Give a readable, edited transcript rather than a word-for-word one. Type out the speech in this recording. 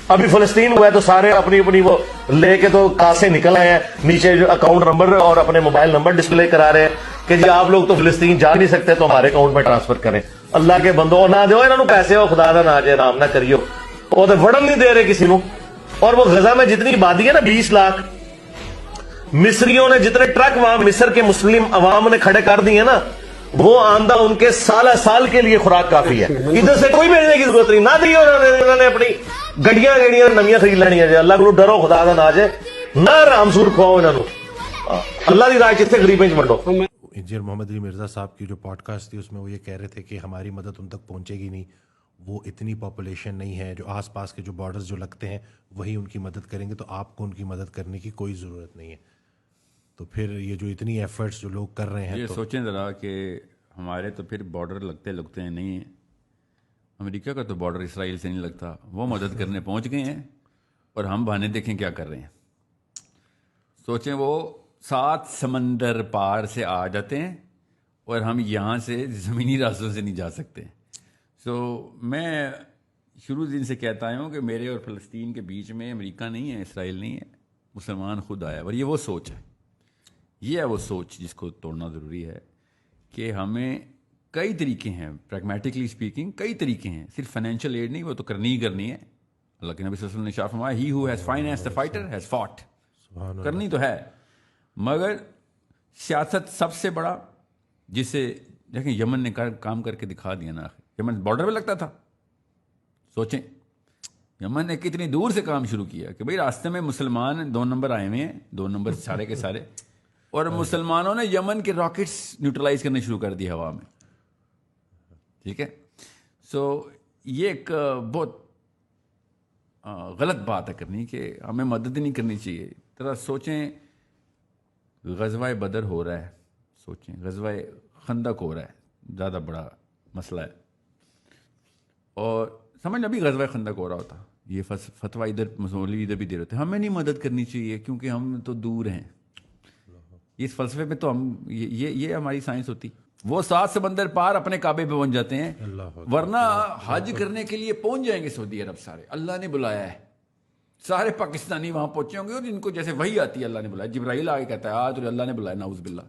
ابھی فلسطین ہوا ہے تو سارے اپنی اپنی وہ لے کے تو کہاں سے نکل آئے ہیں, نیچے جو اکاؤنٹ نمبر اور اپنے موبائل نمبر ڈسپلے کرا رہے ہیں کہ جی آپ لوگ تو فلسطین جا نہیں سکتے تو ہمارے اکاؤنٹ میں ٹرانسفر کریں. اللہ کے بندو نہ دو انہوں پیسے, ہو خدا دا نہ جے رام نہ کریو, وہ تو وڑن نہیں دے رہے کسی کو. اور وہ غزہ میں جتنی آبادی ہے نا 20 لاکھ, مصریوں نے جتنے ٹرک وہاں مصر کے مسلم عوام نے کھڑے کر دیے نا, وہ آندہ ان کے سال کے لیے خوراک کافی ہے. ادھر سے کوئی بھیجنے کی ضرورت نہیں, نہ دی انہوں نے اپنی گڈیاں نمیاں خرید لینی ہے. اللہ کو ڈرو خدا دا نہ جائے نہ رام سور کھواؤ انہوں نے, اللہ دی راہ جتنے غریبیں منڈو. انجینئر محمد علی مرزا صاحب کی جو پوڈ کاسٹ تھی اس میں وہ یہ کہہ رہے تھے کہ ہماری مدد ان تک پہنچے گی نہیں, وہ اتنی پاپولیشن نہیں ہے, جو آس پاس کے جو بارڈرز جو لگتے ہیں وہی ان کی مدد کریں گے, تو آپ کو ان کی مدد کرنے کی کوئی ضرورت نہیں ہے. تو پھر یہ جو اتنی ایفرٹس جو لوگ کر رہے ہیں, یہ سوچیں ذرا کہ ہمارے تو پھر بارڈر لگتے ہیں نہیں ہیں, امریکہ کا تو بارڈر اسرائیل سے نہیں لگتا, وہ مدد کرنے پہنچ گئے ہیں اور ہم بہانے دیکھیں کیا کر رہے ہیں. سوچیں وہ 7 سمندر پار سے آ جاتے ہیں اور ہم یہاں سے زمینی راستوں سے نہیں جا سکتے. میں شروع دن سے کہتا آیا ہوں کہ میرے اور فلسطین کے بیچ میں امریکہ نہیں ہے, اسرائیل نہیں ہے, مسلمان خود آیا. اور یہ وہ سوچ ہے, یہ ہے وہ سوچ جس کو توڑنا ضروری ہے کہ ہمیں کئی طریقے ہیں, پریگمیٹکلی اسپیکنگ کئی طریقے ہیں, صرف فائنینشیل ایڈ نہیں, وہ تو کرنی ہی کرنی ہے. اللہ کے نبی صلی اللہ علیہ وسلم نے شاہ فرمایا he who has financed the fighter has fought, کرنی تو ہے. مگر سیاست سب سے بڑا, جسے دیکھیں یمن نے کام کر کے دکھا دیا نا, یمن بارڈر پہ لگتا تھا. سوچیں یمن نے کتنی دور سے کام شروع کیا کہ بھئی راستے میں مسلمان 2 نمبر آئے ہوئے ہیں, 2 نمبر سارے کے سارے, اور مسلمانوں نے یمن کے راکٹس نیوٹرلائز کرنے شروع کر دیے ہوا میں. ٹھیک ہے, یہ ایک بہت غلط بات ہے کرنی کہ ہمیں مدد نہیں کرنی چاہیے. ذرا سوچیں غزوہ بدر ہو رہا ہے, سوچیں غزوہ خندق ہو رہا ہے, زیادہ بڑا مسئلہ ہے, اور سمجھ ابھی غزوہ خندق ہو رہا ہوتا, یہ فتویٰ ادھر مولوی ادھر بھی دے رہے تھے, ہمیں نہیں مدد کرنی چاہیے کیونکہ ہم تو دور ہیں. اس فلسفے میں تو ہم یہ ہماری سائنس ہوتی. وہ 7 سمندر پار اپنے کعبے پہ پہنچ جاتے ہیں, ورنہ حج کرنے کے لیے پہنچ جائیں گے سعودی عرب سارے. اللہ نے بلایا ہے, سارے پاکستانی وہاں پہنچے ہوں گے, اور ان کو جیسے وہی آتی ہے اللہ نے بلایا, جبرائیل آگے کہتا ہے آج اللہ نے بلایا, نعوذ باللہ.